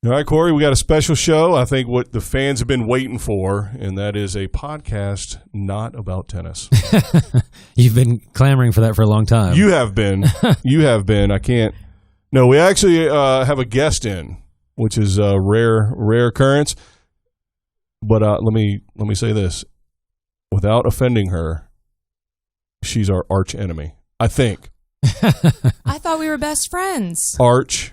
All right, Corey, we got a special show. I think what the fans have been waiting for, and that is a podcast not about tennis. You've been clamoring for that for a long time. You have been. You have been. I can't. No, we actually have a guest in, which is a rare occurrence. But let me say this. Without offending her, she's our arch enemy, I think. I thought we were best friends. Arch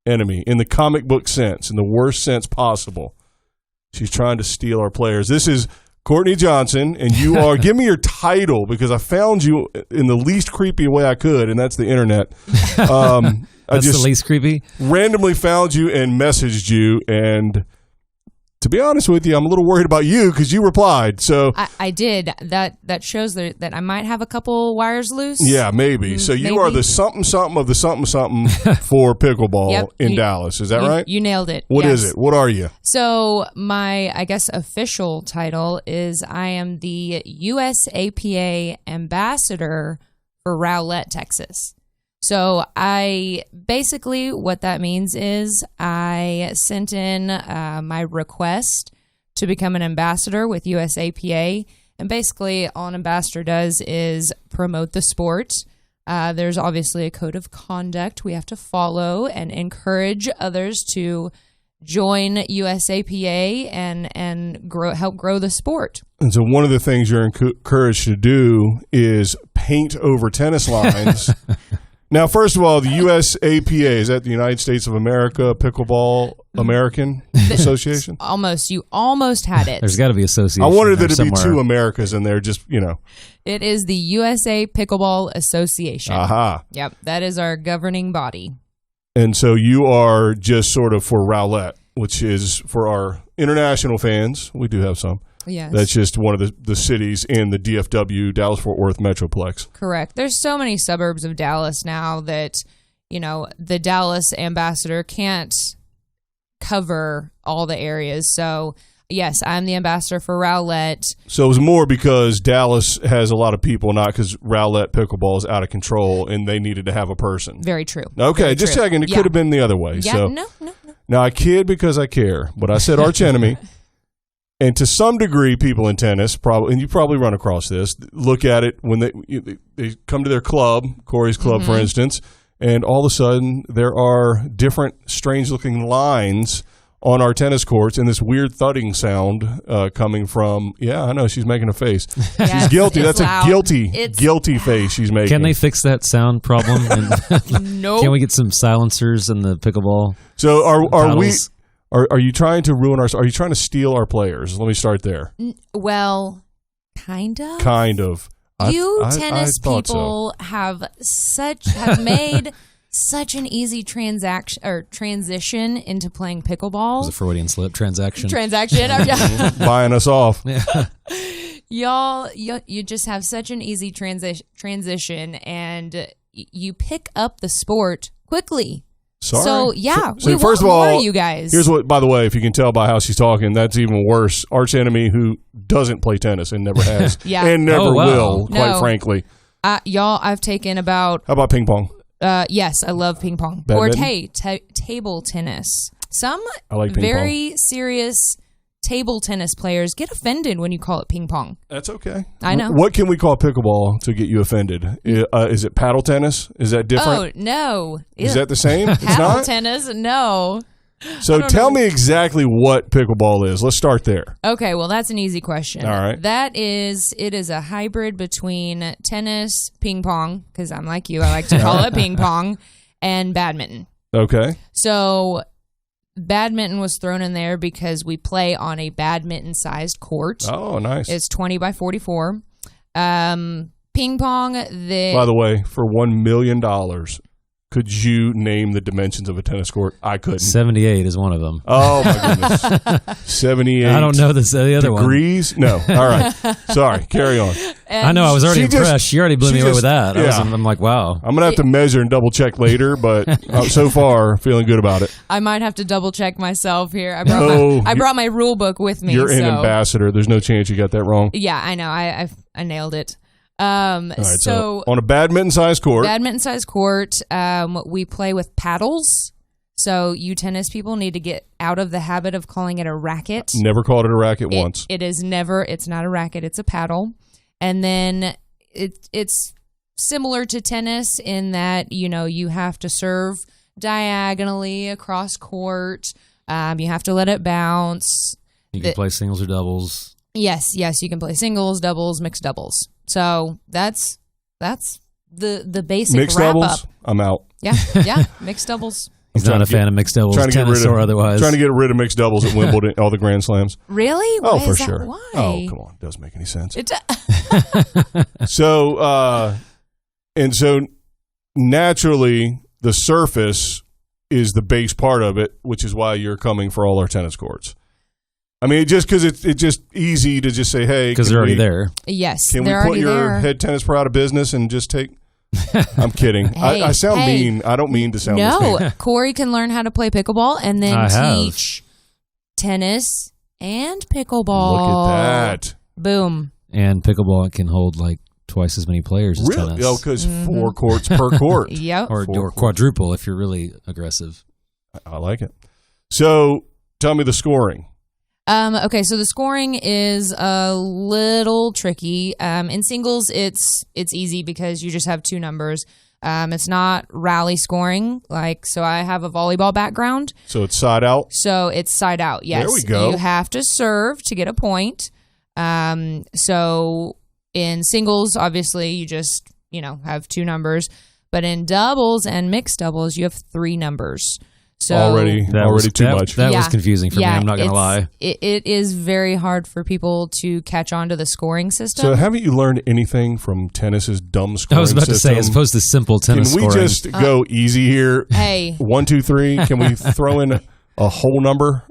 enemy in the comic book sense, in the worst sense possible. She's trying to steal our players. This is Courtney Johnson, and you are, give me your title, because I found you in the least creepy way I could, and that's the internet. That's the least creepy? Randomly found you and messaged you, and to be honest with you, I'm a little worried about you because you replied. So I did. That shows that I might have a couple wires loose. Yeah, maybe. So you are the something of the something for pickleball in Dallas. Is that right? You nailed it. What is it? What are you? So my, I guess, official title is I am the USAPA ambassador for Rowlett, Texas. So what that means is I sent in my request to become an ambassador with USAPA. And basically all an ambassador does is promote the sport. There's obviously a code of conduct we have to follow and encourage others to join USAPA and help grow the sport. And so one of the things you're encouraged to do is paint over tennis lines. Now, first of all, the USAPA, is that the United States of America Pickleball American Association? Almost. You almost had it. There's got to be association. I wanted there to be two Americas in there, just, you know. It is the USA Pickleball Association. Aha. Yep, that is our governing body. And so you are just sort of for Rowlett, which is for our international fans. We do have some. Yes. That's just one of the cities in the DFW, Dallas-Fort Worth Metroplex. Correct. There's so many suburbs of Dallas now that, you know, the Dallas ambassador can't cover all the areas. So, yes, I'm the ambassador for Rowlett. So it was more because Dallas has a lot of people, not because Rowlett pickleball is out of control and they needed to have a person. Very true. Okay, Very just true. checking. It could have been the other way. Yeah, so, no. Now, I kid because I care, but I said arch enemy. And to some degree, people in tennis, probably, and you probably run across this, look at it when they come to their club, Corey's club, for instance, and all of a sudden there are different strange-looking lines on our tennis courts and this weird thudding sound coming from, yeah, I know, she's making a face. Yes, she's guilty. That's loud. a guilty face she's making. Can they fix that sound problem? Nope. Can we get some silencers in the pickleball? So are we... paddles? Are you trying to ruin our? Are you trying to steal our players? Let me start there. Well, kind of. Kind of. Tennis I people have made such an easy transition into playing pickleball. Was a Freudian slip transaction. Buying us off. Yeah. You just have such an easy transition, and you pick up the sport quickly. Sorry. So, yeah. So first of all, more you guys. Here's what, by the way, if you can tell by how she's talking, that's even worse. Arch enemy who doesn't play tennis and never has. And never will, quite frankly. Y'all, I've taken about... How about ping pong? Yes, I love ping pong. Badminton? Or table tennis. Some I like ping very serious table tennis players get offended when you call it ping pong. That's okay. I know. What can we call pickleball to get you offended? Is it paddle tennis? Is that different? Oh, no. Is that the same? It's paddle not? tennis? No. So tell me exactly what pickleball is. Let's start there. Okay, well, that's an easy question. All right. It is a hybrid between tennis, ping pong, because I'm like you, I like to call it ping pong, and badminton. Okay. So badminton was thrown in there because we play on a badminton-sized court. Oh, nice. It's 20 by 44. Ping pong, by the way, for $1 million, could you name the dimensions of a tennis court? I couldn't. 78 is one of them. Oh, my goodness. 78 I don't know the other degrees? one. No. All right. Sorry. Carry on. I know. I was already impressed. She already blew me away with that. Yeah. I'm like, wow. I'm going to have to measure and double check later, but so far, feeling good about it. I might have to double check myself here. I brought my rule book with me. You're an ambassador. There's no chance you got that wrong. Yeah, I know. I nailed it. All right, so on a badminton-sized court. We play with paddles. So you tennis people need to get out of the habit of calling it a racket. Never called it a racket once. It's not a racket, it's a paddle. And then it's similar to tennis in that, you have to serve diagonally across court. You have to let it bounce. You can play singles or doubles. Yes, you can play singles, doubles, mixed doubles. So that's the basic mixed wrap doubles, up. I'm out. Yeah, mixed doubles. He's not a fan of mixed doubles, tennis or otherwise. Trying to get rid of mixed doubles at Wimbledon, all the Grand Slams. Really? Oh, Why for is that? sure. Why? Oh, come on. It doesn't make any sense. It So naturally, the surface is the base part of it, which is why you're coming for all our tennis courts. I mean, just because it's just easy to just say, hey. Because they're already there. Yes, Can we put your head tennis pro out of business and just take... I'm kidding. Hey, I sound mean. I don't mean to sound No, mean. Corey can learn how to play pickleball and then teach tennis and pickleball. Look at that. Boom. And pickleball can hold like twice as many players as Really? tennis. Oh, because 4 courts per court. Yep. Or quadruple if you're really aggressive. I like it. So tell me the scoring. Okay, so the scoring is a little tricky. In singles, it's easy because you just have 2 numbers. It's not rally scoring, so I have a volleyball background. So it's side out? So it's side out, yes. There we go. You have to serve to get a point. So in singles, obviously, you just, have 2 numbers. But in doubles and mixed doubles, you have 3 numbers. So already too much. That was confusing for me. I'm not going to lie. It is very hard for people to catch on to the scoring system. So haven't you learned anything from tennis's dumb scoring system? I was about to say, as opposed to simple tennis scoring. Can we just go easy here? Hey. 1, 2, 3. Can we throw in a whole number?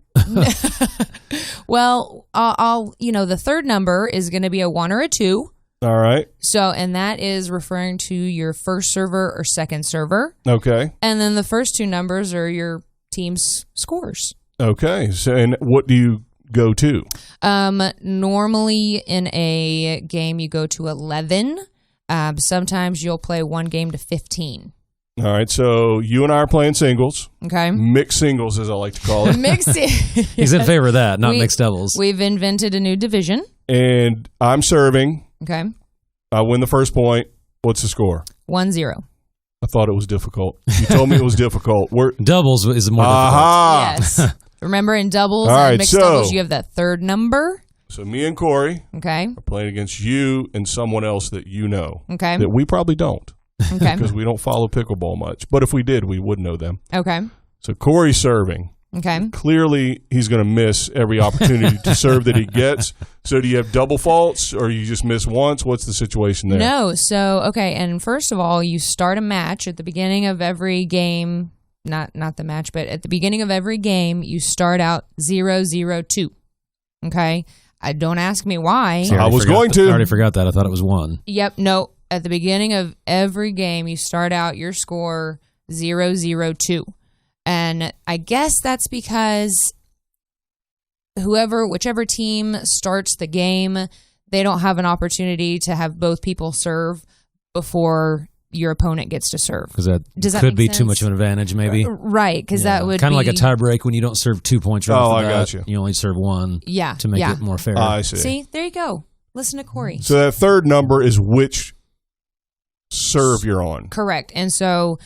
Well, the third number is going to be a 1 or a 2. All right. So, and that is referring to your first server or second server. Okay. And then the first 2 numbers are your team's scores. Okay. So, and what do you go to? Normally in a game, you go to 11. Sometimes you'll play one game to 15. All right. So you and I are playing singles. Okay. Mixed singles, as I like to call it. He's in favor of that, not mixed doubles. We've invented a new division. And I'm serving. Okay. I win the first point. What's the score? 1-0. I thought it was difficult. You told me it was difficult. Doubles is more Yes. Remember, in doubles and mixed doubles, you have that third number. So me and Corey are playing against you and someone else that you know. Okay. That we probably don't. Okay. Because we don't follow pickleball much. But if we did, we would know them. Okay. So Corey's serving. Okay. Clearly, he's going to miss every opportunity to serve that he gets. So do you have double faults or you just miss once? What's the situation there? No. So, okay. And first of all, you start a match at the beginning of every game. Not the match, but at the beginning of every game, you start out 0-0-2. Okay. Don't ask me why. See, I was going to. I already forgot that. I thought it was 1. Yep. No. At the beginning of every game, you start out your score 0-0-2. And I guess that's because whichever team starts the game, they don't have an opportunity to have both people serve before your opponent gets to serve. Because that could be too much of an advantage, maybe. Right, because that would kind of like a tie break when you don't serve 2 points right off the bat. got you. You only serve 1 to make it more fair. I see. See, there you go. Listen to Corey. So that third number is which serve you're on. Correct. And so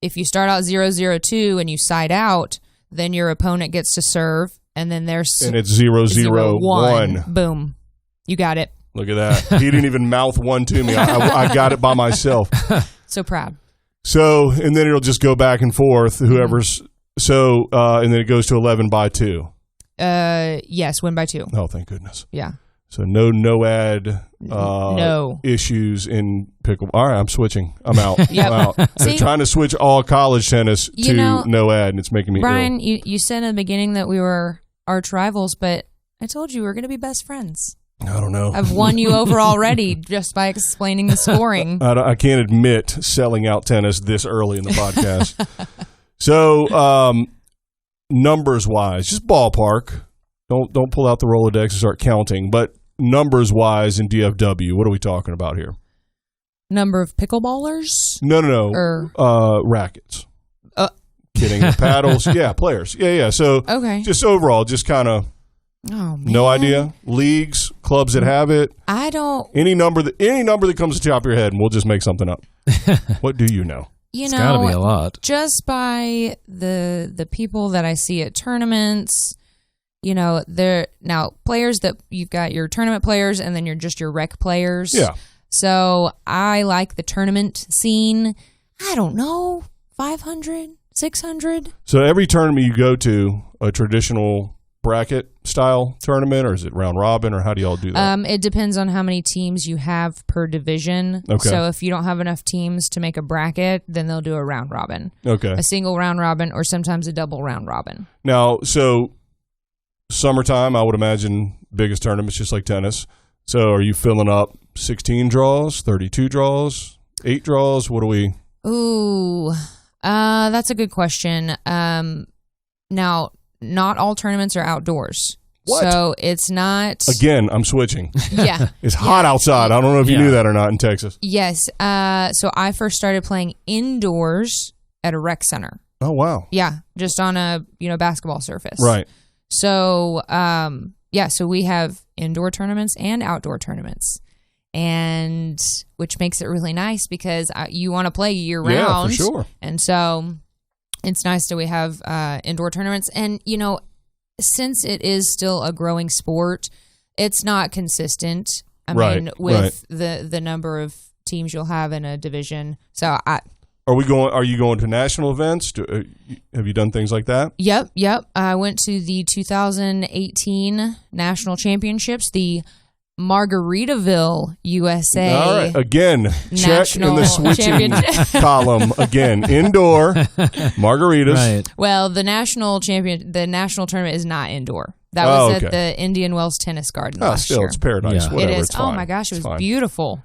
if you start out 0-0-2 and you side out, then your opponent gets to serve, and then there's and it's 0-0-1. Boom, you got it. Look at that. He didn't even mouth 1 to me. I got it by myself. So proud. So, and then it'll just go back and forth. Whoever's and then it goes to 11 by 2. Yes, win by 2. Oh, thank goodness. Yeah. So no issues in pickle. All right, I'm switching. I'm out. Yep. I'm out. They're trying to switch all college tennis to no ad, and it's making me Brian, ill. you said in the beginning that we were arch rivals, but I told you we were going to be best friends. I don't know. I've won you over already just by explaining the scoring. I can't admit selling out tennis this early in the podcast. So, numbers-wise, just ballpark. Don't pull out the Rolodex and start counting, but numbers-wise in DFW, what are we talking about here? Number of pickleballers? No. Rackets. kidding. The paddles. Yeah, players. Yeah. So just overall, just kind of no idea. Leagues, clubs that have it. I don't. Any number that comes to the top of your head, and we'll just make something up. What do you know? It's got to be a lot. Just by the people that I see at tournaments, they're now players that you've got your tournament players and then you're just your rec players. Yeah. So I like the tournament scene. I don't know, 500, 600. So every tournament you go to, a traditional bracket style tournament, or is it round robin, or how do y'all do that? It depends on how many teams you have per division. Okay. So if you don't have enough teams to make a bracket, then they'll do a round robin. Okay. A single round robin, or sometimes a double round robin. Now, so summertime, I would imagine biggest tournaments, just like tennis. So are you filling up 16 draws, 32 draws, 8 draws? What do we? Ooh, that's a good question. Now, not all tournaments are outdoors. What? So it's not. Again, I'm switching. Yeah. It's hot outside. I don't know if you knew that or not in Texas. Yes. So I first started playing indoors at a rec center. Oh, wow. Yeah. Just on a, basketball surface. Right. So, so we have indoor tournaments and outdoor tournaments. And which makes it really nice because you want to play year round. Yeah, for sure. And so it's nice that we have indoor tournaments. And, since it is still a growing sport, it's not consistent. I mean, with the number of teams you'll have in a division. So Are you going to national events? Have you done things like that? Yep. I went to the 2018 national championships, the Margaritaville, USA. All right. Again, check in the switching column. Again, indoor margaritas. Right. Well, the national tournament is not indoor. That was at the Indian Wells Tennis Garden last year. It's paradise. Yeah. Whatever, it is. it's fine. Oh my gosh, it was fine. beautiful.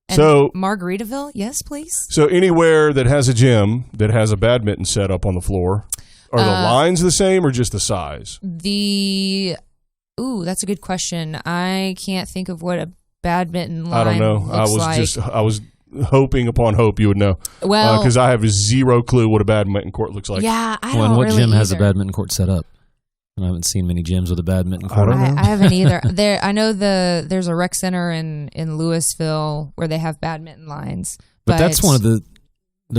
And so Margaritaville, yes, please. So anywhere that has a gym that has a badminton set up on the floor, are the lines the same or just the size? That's a good question. I can't think of what a badminton line I don't know. I was hoping upon hope you would know. Well, because I have zero clue what a badminton court looks like. Yeah, I don't and what really gym has a either. badminton court set up? I haven't seen many gyms with a badminton court. I haven't either. I know there's a rec center in Louisville where they have badminton lines. But that's one of the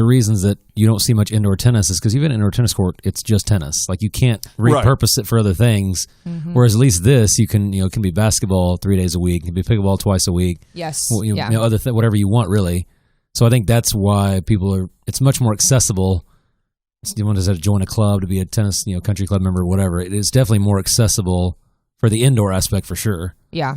reasons that you don't see much indoor tennis is because even an indoor tennis court, it's just tennis. Like you can't repurpose it for other things. Mm-hmm. Whereas at least this, you can, it can be basketball 3 days a week, it can be pickleball twice a week. Yes. Other whatever you want really. So I think that's why it's much more accessible. You want to join a club to be a tennis, country club member, whatever. It is definitely more accessible for the indoor aspect for sure. Yeah.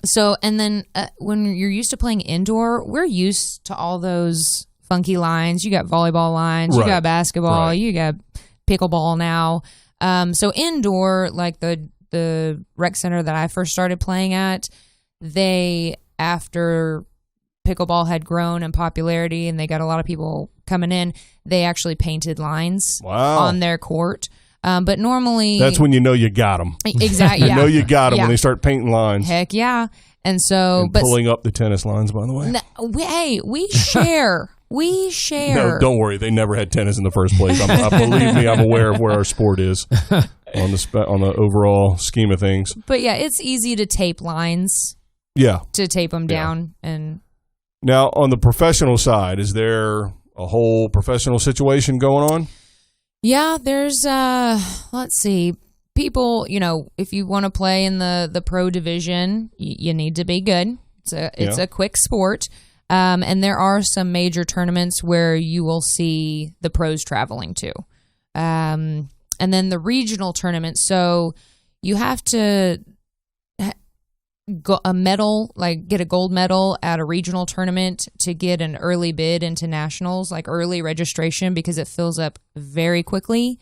So, and then when you're used to playing indoor, we're used to all those funky lines. You got volleyball lines, you got basketball, you got pickleball now. So indoor, like the rec center that I first started playing at, after pickleball had grown in popularity and they got a lot of people coming in, they actually painted lines on their court. But normally... That's when you know you got them. Exactly. You know you got them when they start painting lines. Heck yeah. And so... pulling up the tennis lines, by the way. Hey, we share. We share. No, don't worry. They never had tennis in the first place. Believe me, I'm aware of where our sport is on the overall scheme of things. But yeah, it's easy to tape lines. Yeah. To tape them down. And now, on the professional side, is there a whole professional situation going on? Yeah, there's, let's see, people, if you want to play in the pro division, you need to be good. It's a quick sport. And there are some major tournaments where you will see the pros traveling to. And then the regional tournaments. So you have to get a gold medal at a regional tournament to get an early bid into nationals, like early registration, because it fills up very quickly.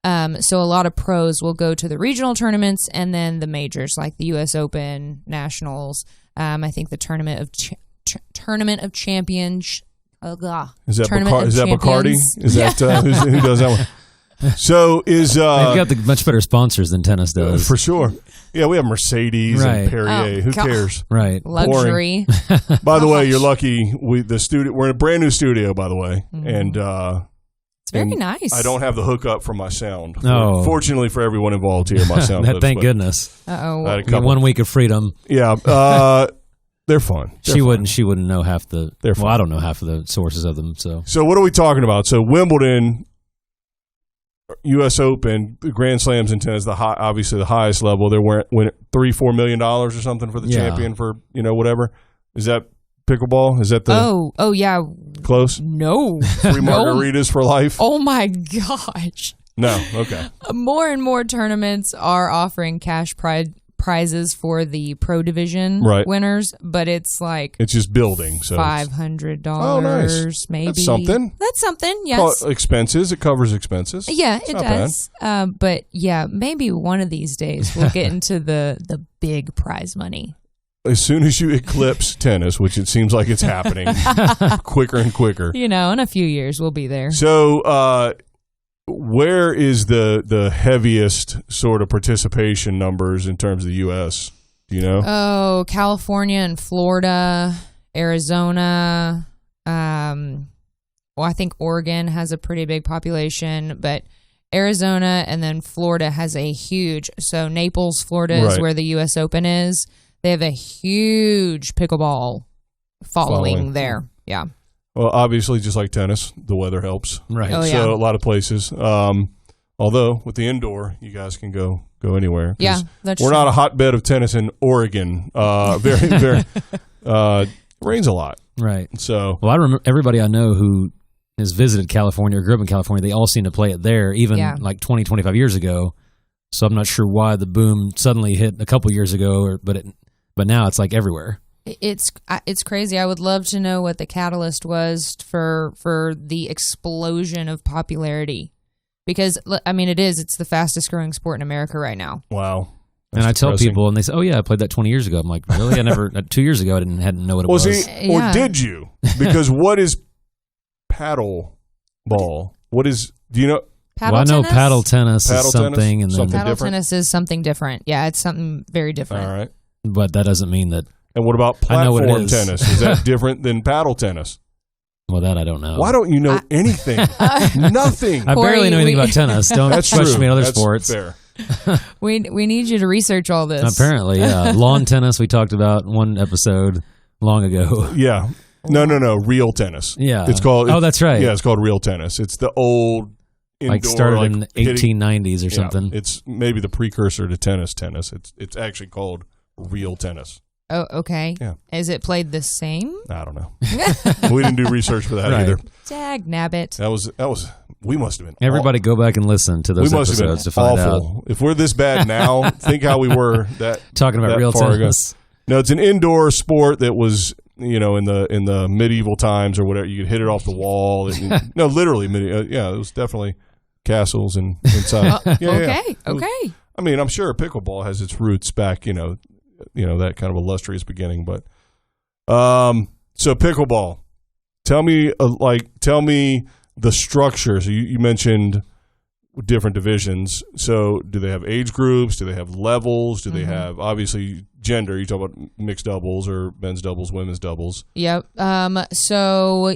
So a lot of pros will go to the regional tournaments and then the majors like the U.S. Open, nationals. I think the Tournament of Champions. Is that Bacardi? Is that who does that one? So they've got the much better sponsors than tennis does for sure. Yeah, we have Mercedes and Perrier. Who cares? Right, luxury. By the way, you're lucky. We're in a brand new studio, by the way, and very nice. I don't have the hookup for my sound. Oh. Fortunately for everyone involved here, my sound. Thank goodness. Uh-oh. Got 1 week of freedom. Yeah. They're fun. She wouldn't know half the. They're fun. I don't know half of the sources of them. So what are we talking about? So Wimbledon, U.S. Open, the Grand Slams in tennis, obviously the highest level. They're winning $3-4 million or something for the champion for whatever. Is that pickleball? Is that the? Oh yeah. Close. No. Free margaritas for life. Oh my gosh. No. Okay. More and more tournaments are offering cash prizes for the pro division winners, but it's like it's just building. So $500. Oh, nice. Maybe that's something. That's something. Yes. Expenses. It covers expenses. Yeah, it does. But yeah, maybe one of these days we'll get into the big prize money. As soon as you eclipse tennis, which it seems like it's happening quicker and quicker. In a few years we'll be there. So, where is the heaviest sort of participation numbers in terms of the U.S.? Do you know? Oh, California and Florida, Arizona. I think Oregon has a pretty big population, but Arizona and then Florida has a huge. So Naples, Florida is where the U.S. Open is. They have a huge pickleball following there. Yeah. Well, obviously, just like tennis, the weather helps. Right. Oh, so a lot of places. Although with the indoor, you guys can go anywhere. Yeah, that's we're true. not a hotbed of tennis in Oregon. Very rains a lot. Right. So I remember everybody I know who has visited California or grew up in California, they all seem to play it there, even like 20, 25 years ago. So I'm not sure why the boom suddenly hit a couple years ago, but now it's like everywhere. It's crazy. I would love to know what the catalyst was for the explosion of popularity, because it's the fastest growing sport in America right now. Wow. And I tell people, and they say, "Oh yeah, I played that 20 years ago." I'm like, "Really? I never 2 years ago I hadn't know what it was." Or did you? Because what is paddle ball? Do you know? Paddle I know tennis? paddle tennis is something, tennis? and Something paddle different? tennis is something different. Yeah, it's something very different. All right. but that doesn't mean that. And what about I know what it platform is. tennis? Is that different than paddle tennis? Well, that I don't know. Why don't you know anything? Nothing. I barely know anything we- about tennis. Don't That's question true. me in other That's sports. fair. We need you to research all this. Apparently, yeah. Lawn tennis we talked about one episode long ago. Yeah. No. Real tennis. Yeah. It's called. Oh, that's right. Yeah, it's called real tennis. It's the old indoor, Like started in hitting- 1890s or something. It's maybe the precursor to tennis. It's actually called real tennis. Oh, okay. Yeah. Is it played the same? I don't know. We didn't do research for that Right. either. Dag nabbit. That was. We must have been. Everybody go back and listen to those we must have episodes to been find out. awful. If we're this bad now, think how we were Talking about that real far ago. tennis. No, it's an indoor sport that was, in the medieval times or whatever. You could hit it off the wall. No, literally, it was definitely castles and inside. Okay. I mean, I'm sure pickleball has its roots back, that kind of illustrious beginning. But so pickleball. Tell me the structure. So you mentioned different divisions. So do they have age groups? Do they have levels? Do they have, obviously, gender? You talk about mixed doubles or men's doubles, women's doubles. Yep. So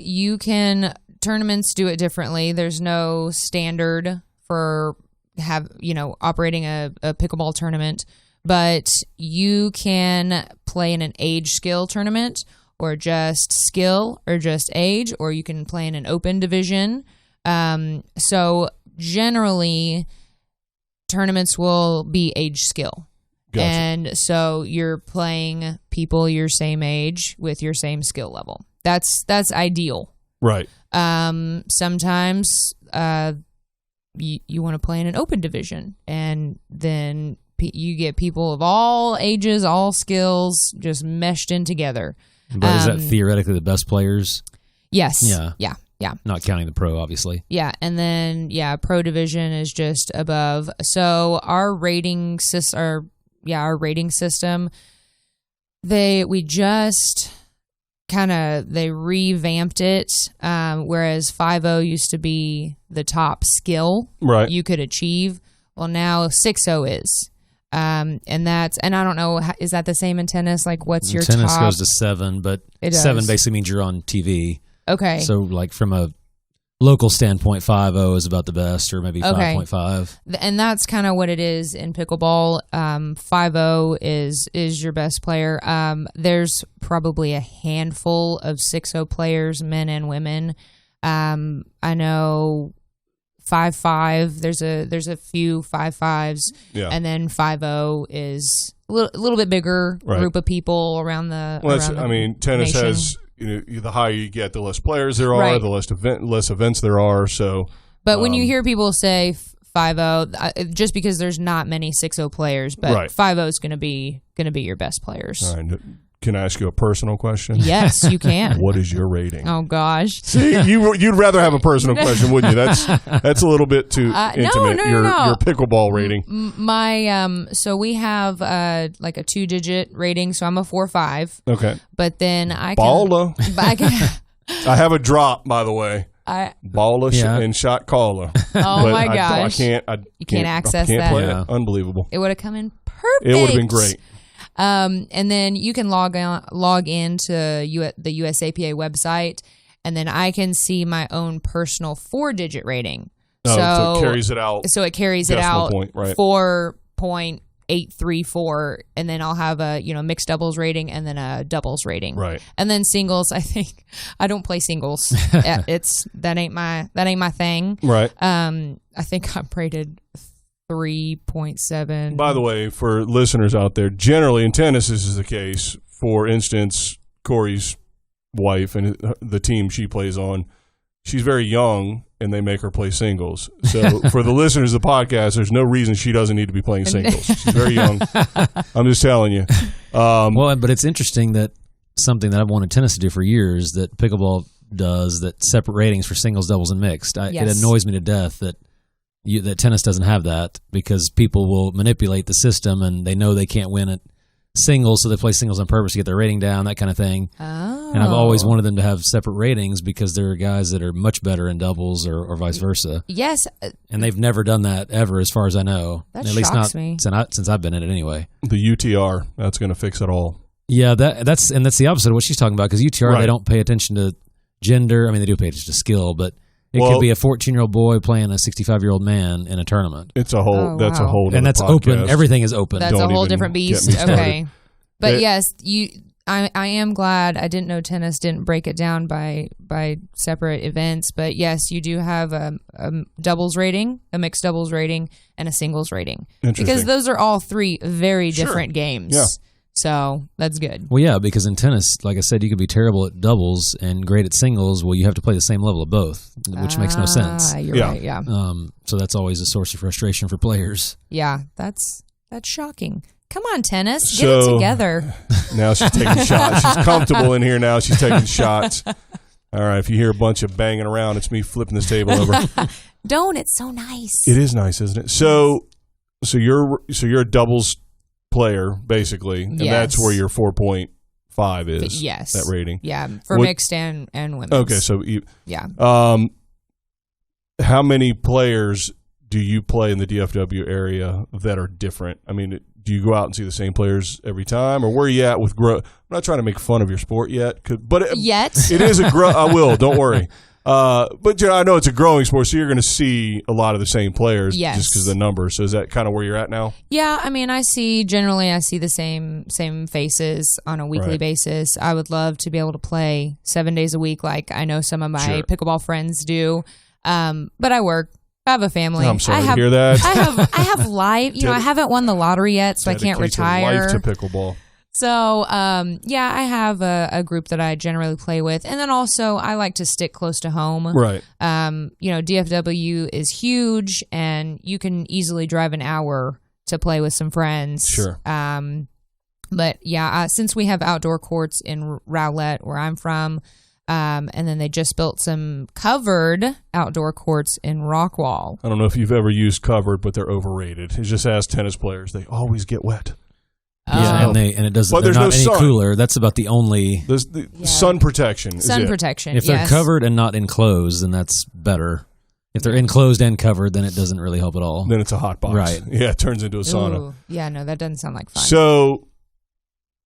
tournaments do it differently. There's no standard for operating a pickleball tournament, but you can play in an age skill tournament or just skill or just age, or you can play in an open division. So generally tournaments will be age skill. Gotcha. And so you're playing people your same age with your same skill level. That's ideal. Right. Sometimes you want to play in an open division, and then you get people of all ages, all skills just meshed in together. But is that theoretically the best players? Yes. Yeah. Yeah. Not counting the pro, obviously. Yeah, and then pro division is just above. So our rating system, they revamped it. Whereas 5.0 used to be the top skill you could achieve. Well, now 6.0 is. And I don't know, is that the same in tennis? Like, what's your tennis top? goes to 7, but 7 basically means you're on TV. Okay. So, like, from a local standpoint, 5.0 is about the best, or maybe 5.5. And that's kind of what it is in pickleball. 5.0 is your best player. There's probably a handful of 6.0 players, men and women. I know 5.5. There's a few 5.5s, and then 5.0 is a little bit bigger group of people around the. Well, tennis nation. has. The higher you get, the less players there are, the less events there are. So, but when you hear people say 5.0, just because there's not many 6.0 players, but 5.0 is going to be your best players. All right. Can I ask you a personal question? Yes, you can. What is your rating? Oh gosh. See, you'd rather have a personal question, wouldn't you? That's a little bit too intimate. No. Your pickleball rating. My so we have like a 2-digit rating, so I'm a 4.5. Okay. But then I have a drop, by the way. Baller and shot caller. Oh my gosh! You can't access that. Play it. Unbelievable. It would have come in perfect. It would have been great. And then you can log into the USAPA website, and then I can see my own personal 4-digit rating. So it carries it out. So it carries it out. Point, right. 4.834, and then I'll have a mixed doubles rating and then a doubles rating. Right. And then singles, I think I don't play singles. that ain't my thing. Right. I think I'm rated 3.7. By the way, for listeners out there, generally in tennis this is the case. For instance, Corey's wife and the team she plays on, she's very young and they make her play singles. So for the listeners of the podcast, there's no reason she doesn't need to be playing singles. She's very young. I'm just telling you. Well, but it's interesting that something that I've wanted tennis to do for years that pickleball does, that separate ratings for singles, doubles, and mixed. It annoys me to death that tennis doesn't have that, because people will manipulate the system and they know they can't win at singles, so they play singles on purpose to get their rating down, that kind of thing. Oh. And I've always wanted them to have separate ratings because there are guys that are much better in doubles or vice versa. Yes. And they've never done that ever, as far as I know. That at least shocks not me. Since I've been in it anyway. The UTR, that's going to fix it all. Yeah, that's the opposite of what she's talking about, because UTR, they don't pay attention to gender. I mean, they do pay attention to skill, but it could be a 14-year-old boy playing a 65-year-old man in a tournament. It's a whole. That's a whole. And that's podcast. Open. Everything is open. That's a whole different beast. Okay, but yes, I am glad. I didn't know tennis didn't break it down by separate events, but yes, you do have a doubles rating, a mixed doubles rating, and a singles rating, because those are all three very different games. Yeah. So that's good. Well, yeah, because in tennis, like I said, you could be terrible at doubles and great at singles. Well, you have to play the same level of both, which makes no sense. You're right, yeah. So that's always a source of frustration for players. Yeah, that's shocking. Come on, tennis, get it together. Now she's taking shots. She's comfortable in here now. She's taking shots. All right, if you hear a bunch of banging around, it's me flipping this table over. Don't. It's so nice. It is nice, isn't it? So you're a doubles player, basically, and that's where your 4.5 is. Yes, that rating. Yeah, for mixed and women's. Okay, so how many players do you play in the DFW area that are different? I mean, do you go out and see the same players every time, or where are you at with growth? I'm not trying to make fun of your sport yet, but it is a grow. I will. Don't worry. But I know it's a growing sport, so you're going to see a lot of the same players just because of the numbers. So is that kind of where you're at now? Yeah, I mean, I see the same faces on a weekly basis. I would love to be able to play 7 days a week, like I know some of my pickleball friends do. But I work. I have a family. I'm sorry to hear that. I have life. I haven't won the lottery yet, so I can't retire. Life to pickleball. So, I have a group that I generally play with. And then also, I like to stick close to home. Right. DFW is huge, and you can easily drive an hour to play with some friends. Sure. But, since we have outdoor courts in Rowlett, where I'm from, and then they just built some covered outdoor courts in Rockwall. I don't know if you've ever used covered, but they're overrated. It's just as tennis players, they always get wet. Yeah, and it doesn't. But there's not any sun. Cooler. That's about the only. Sun protection. Sun protection. If they're covered and not enclosed, then that's better. If they're enclosed and covered, then it doesn't really help at all. Then it's a hot box. Right. Yeah, it turns into a sauna. Ooh, yeah, no, that doesn't sound like fun. So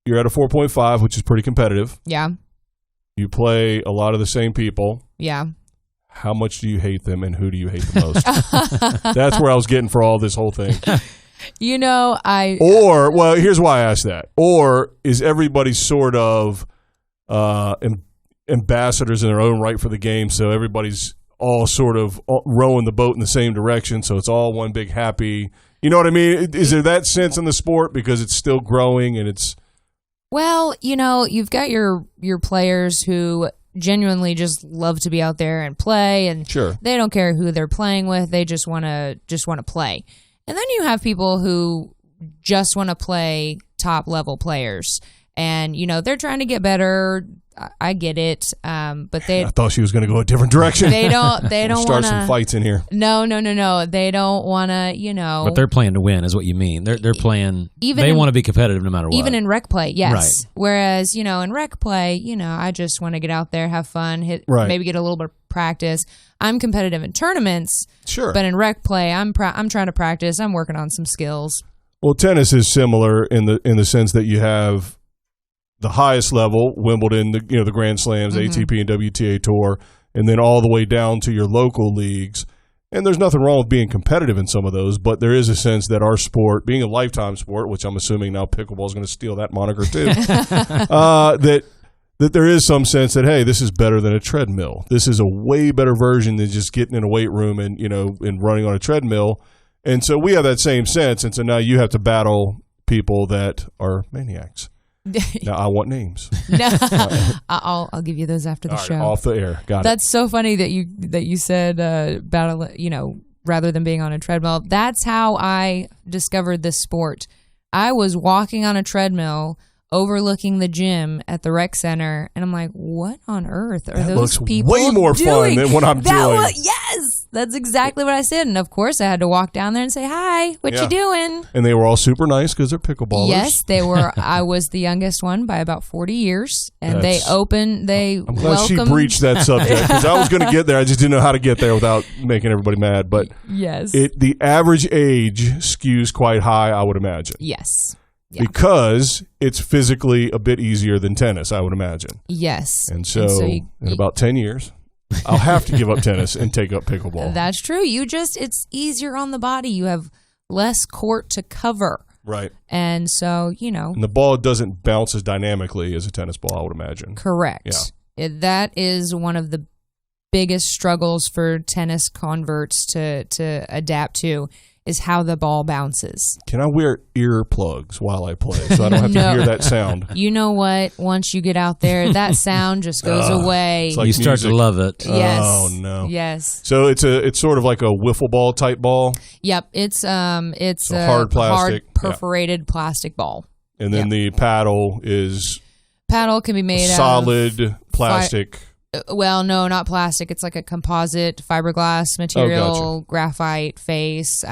you're at a 4.5, which is pretty competitive. Yeah. You play a lot of the same people. Yeah. how much do you hate them and who do you hate the most? That's where I was getting for all this whole thing. You know, well, here's why I asked that. Or is everybody sort of ambassadors in their own right for the game, so everybody's all sort of rowing the boat in the same direction, so it's all one big happy, you know what I mean? Is there that sense in the sport because it's still growing and it's... Well, you know, you've got your players who genuinely just love to be out there and play, and sure. They don't care who they're playing with, they just want to play. And then you have people who just want to play top level players, and you know they're trying to get better. I get it, but I thought she was going to go a different direction. They don't start some fights in here. No. They don't want to, you know. But they're playing to win, is what you mean. They're playing. They want to be competitive no matter what. Even in rec play, yes. Right. Whereas, you know, in rec play, you know, I just want to get out there, have fun, maybe get a little bit of practice. I'm competitive in tournaments, sure, but in rec play, I'm trying to practice. I'm working on some skills. Well, tennis is similar in the sense that you have the highest level, Wimbledon, the Grand Slams, ATP and WTA Tour, and then all the way down to your local leagues. And there's nothing wrong with being competitive in some of those, but there is a sense that our sport, being a lifetime sport, which I'm assuming now pickleball is going to steal that moniker too, that there is some sense that, hey, this is better than a treadmill. This is a way better version than just getting in a weight room and running on a treadmill. And so we have that same sense, and so now you have to battle people that are maniacs. Now I want names. No, I'll give you those after the show. Off the air. Got it. That's so funny that you said battle. You know, rather than being on a treadmill. That's how I discovered this sport. I was walking on a treadmill overlooking the gym at the rec center, and I'm like, what on earth are that those people way more doing? Fun than what I'm doing. Yes, that's exactly what I said. And of course I had to walk down there and say, hi, what you doing? And they were all super nice because they're pickleballers. Yes, they were. I was the youngest one by about 40 years, and I'm glad she breached that subject because I was going to get there. I just didn't know how to get there without making everybody mad. But yes, the average age skews quite high, I would imagine. Yes. Yeah. Because it's physically a bit easier than tennis, I would imagine. Yes. And so in about 10 years, I'll have to give up tennis and take up pickleball. That's true. It's easier on the body. You have less court to cover. Right. And so, And the ball doesn't bounce as dynamically as a tennis ball, I would imagine. Correct. Yeah. That is one of the biggest struggles for tennis converts to adapt to. Is how the ball bounces. Can I wear earplugs while I play so I don't have to hear that sound? You know what? Once you get out there, that sound just goes away. Like you start to love it. Yes. Oh no. Yes. So it's sort of like a wiffle ball type ball. Yep. It's a hard plastic, hard perforated plastic ball. And then the paddle can be made solid plastic. Well, no, not plastic. It's like a composite fiberglass material, graphite face,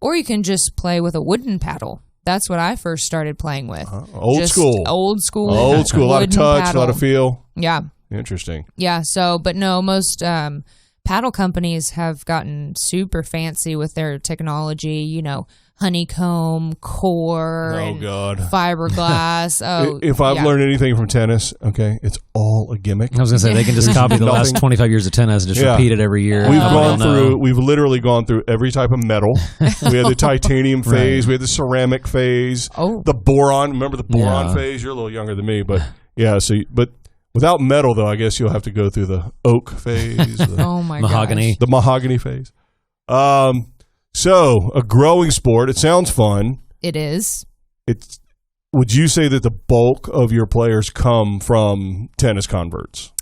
or you can just play with a wooden paddle. That's what I first started playing with. Old school. A lot of touch, paddle. a lot of feel. Yeah. Interesting. Yeah. So, but no, most paddle companies have gotten super fancy with their technology. Honeycomb core. Oh God. Fiberglass. If I've learned anything from tennis, okay, it's all a gimmick. I was going to say they can just copy the last 25 years of tennis and just repeat it every year. We've literally gone through every type of metal. We had the titanium phase. We had the ceramic phase. Oh. The boron. Remember the boron phase? You're a little younger than me, but yeah. But without metal, though, I guess you'll have to go through the oak phase. Oh my mahogany. gosh. The mahogany phase. So, a growing sport. It sounds fun. It is. Would you say that the bulk of your players come from tennis converts?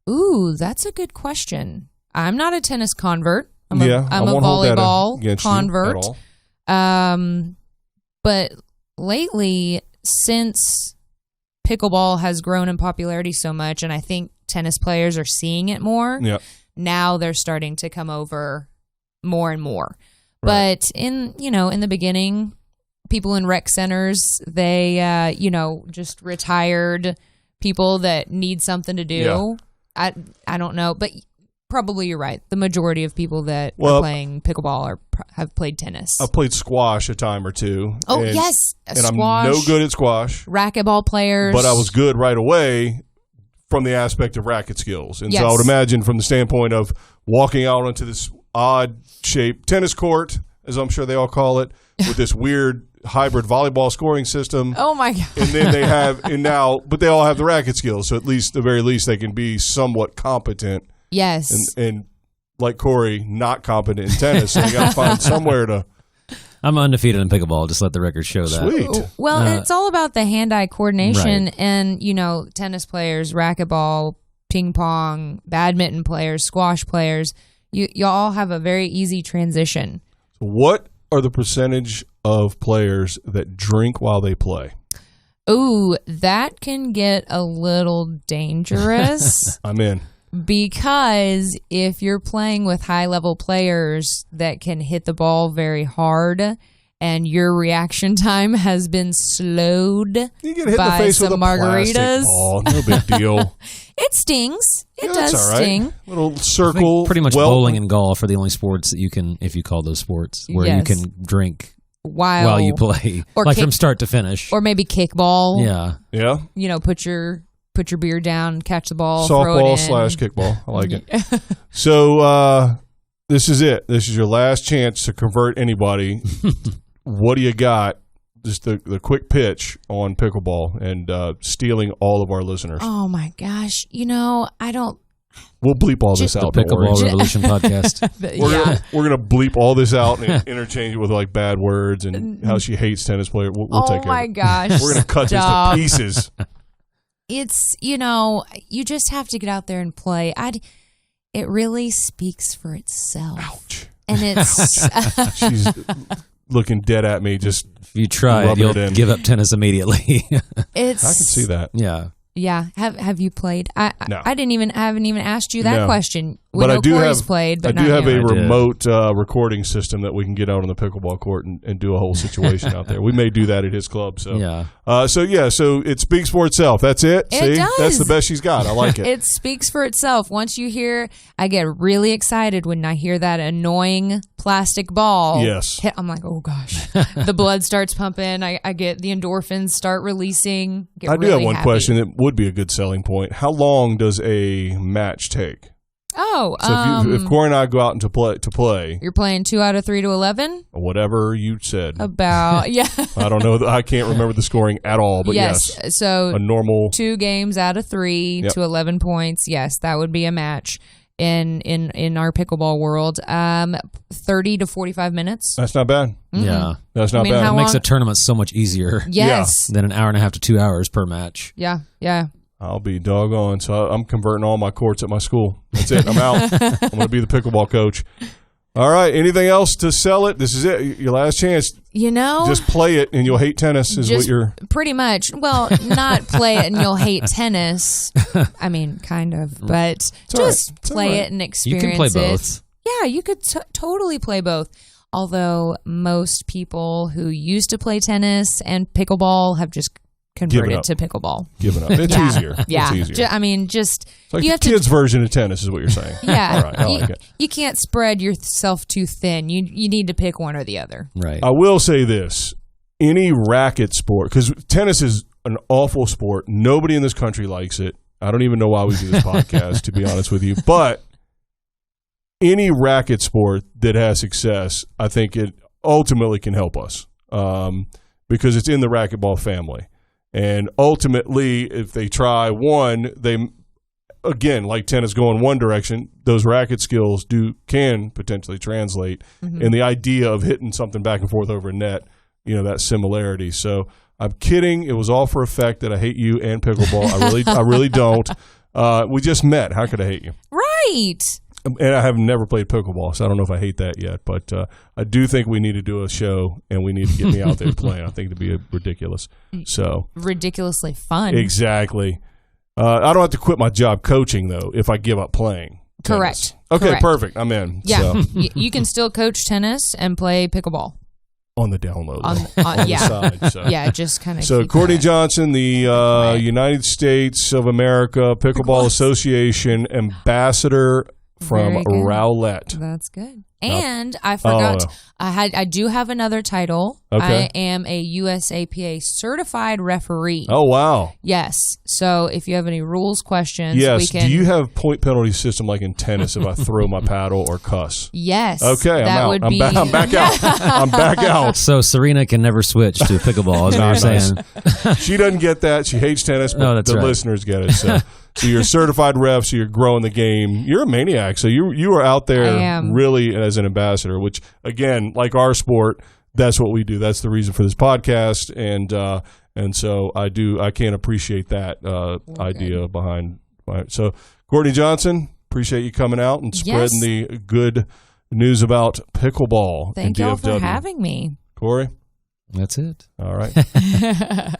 Ooh, that's a good question. I'm not a tennis convert. I'm a volleyball convert. But lately, since pickleball has grown in popularity so much, and I think tennis players are seeing it more, now they're starting to come over more and more. Right. But in the beginning, people in rec centers, they, just retired people that need something to do. Yeah. I don't know, but probably you're right. The majority of people that are playing pickleball have played tennis. I've played squash a time or two. Oh, yes. Squash, I'm no good at squash. Racquetball players. But I was good right away from the aspect of racket skills. And so I would imagine from the standpoint of walking out onto this odd-shaped tennis court, as I'm sure they all call it, with this weird hybrid volleyball scoring system. Oh my God. And then but they all have the racket skills, so at the very least, they can be somewhat competent. Yes. And like Corey, not competent in tennis, so you got to find somewhere to. I'm undefeated in pickleball. Just let the record show that. Sweet. Well, it's all about the hand-eye coordination, Right. and tennis players, racquetball, ping pong, badminton players, squash players. You all have a very easy transition. What are the percentage of players that drink while they play? Ooh, that can get a little dangerous. I'm in. Because if you're playing with high-level players that can hit the ball very hard and your reaction time has been slowed You get hit by in the face some with a margaritas. plastic ball. No big deal. It stings. It Yeah, does that's all right. sting. Little I think circle. pretty much well- bowling and golf are the only sports that you can, if you call those sports, where you Yes. can drink While you play, Or like kick- from start to finish. Or maybe kickball. Yeah. Yeah. Put your beer down, catch the ball, throw it in. Softball / kickball. I like it. So this is it. This is your last chance to convert anybody. What do you got? Just the quick pitch on pickleball and stealing all of our listeners. Oh my gosh. I don't. We'll bleep all this Just out. The Don't worry. Pickleball Revolution podcast. We're gonna bleep all this out and interchange it with like bad words and how she hates tennis players. We'll take care Oh my of it. gosh. We're gonna cut Stop. this to pieces. It's, you just have to get out there and play. It really speaks for itself. Ouch. And it's She's looking dead at me. Just If you try it, Rub it you'll in. give up tennis immediately. it's I can see that. Yeah. Yeah. Have you played? No. I haven't even asked you that No. question. We But know I do Corey's have played, but I do not have you. a I did. remote recording system that we can get out on the pickleball court and do a whole situation out there. We may do that at his club. So Yeah. So it speaks for itself. That's it. It See, does. that's the best she's got. I like it. It speaks for itself. Once you hear, I get really excited when I hear that annoying plastic ball. Yes. hit. I'm like, oh gosh. The blood starts pumping. I get the endorphins start releasing. Get I do really have one happy. question that would be a good selling point. How long does a match take? Oh, So if Corey and I go out to play, you're playing 2 out of 3 to 11? whatever you said. About, yeah. I don't know. I can't remember the scoring at all. But yes, So a normal. 2 games out of 3 Yep. to 11 points. Yes, that would be a match in our pickleball world. 30 to 45 minutes. That's not bad. Yeah. That's not I mean, bad. how It makes long- a tournament so much easier Yes. than an hour and a half to 2 hours per match. Yeah. Yeah. I'll be doggone. So I'm converting all my courts at my school. That's it. I'm out. I'm going to be the pickleball coach. All right. Anything else to sell it? This is it. Your last chance. Just play it and you'll hate tennis is what you're. Pretty much. Well, not play it and you'll hate tennis. I mean, kind of. But all right. just It's all play right. it and You experience can play it. both. Yeah, you could totally play both. Although most people who used to play tennis and pickleball have just converted up. to pickleball. Giving up. It's easier. Yeah. It's easier. Just It's like you the have to. kids' version of tennis is what you're saying. Yeah, All right. I like it. you can't spread yourself too thin. You need to pick one or the other. Right. I will say this. Any racket sport, because tennis is an awful sport. Nobody in this country likes it. I don't even know why we do this podcast, to be honest with you. But any racket sport that has success, I think it ultimately can help us because it's in the racquetball family. And ultimately, if they try one, again, like tennis going one direction, those racket skills can potentially translate. Mm-hmm. And the idea of hitting something back and forth over a net, that similarity. So I'm kidding. It was all for effect that I hate you and pickleball. I really don't. We just met. How could I hate you? Right. And I have never played pickleball, so I don't know if I hate that yet. But I do think we need to do a show, and we need to get me out there playing. I think it'd be ridiculous. So Ridiculously fun. exactly. I don't have to quit my job coaching, though, if I give up playing tennis. Correct. Okay, Correct. perfect. I'm in. Yeah. So, You can still coach tennis and play pickleball. on the download. On the yeah. side. So. Yeah, just kind of. So Courtney Johnson, the United States of America Pickleball Association ambassador from Rowlett. That's good. And I forgot, I do have another title. Okay. I am a USAPA certified referee. Oh, wow. Yes. So if you have any rules questions, yes. we can. Do you have point penalty system like in tennis if I throw my paddle or cuss? Yes. Okay, that I'm out. Would I'm be... back out. I'm back out. So Serena can never switch to pickleball, is what you're saying. She doesn't get that. She hates tennis, but the listeners get it. So you're a certified ref, so you're growing the game. You're a maniac. So you are out there really as an ambassador, which, again, like our sport, that's what we do. That's the reason for this podcast. And so I can't appreciate that idea behind. So Courtney Johnson, appreciate you coming out and spreading the good news about pickleball. Thank y'all for having me. Corey? That's it. All right.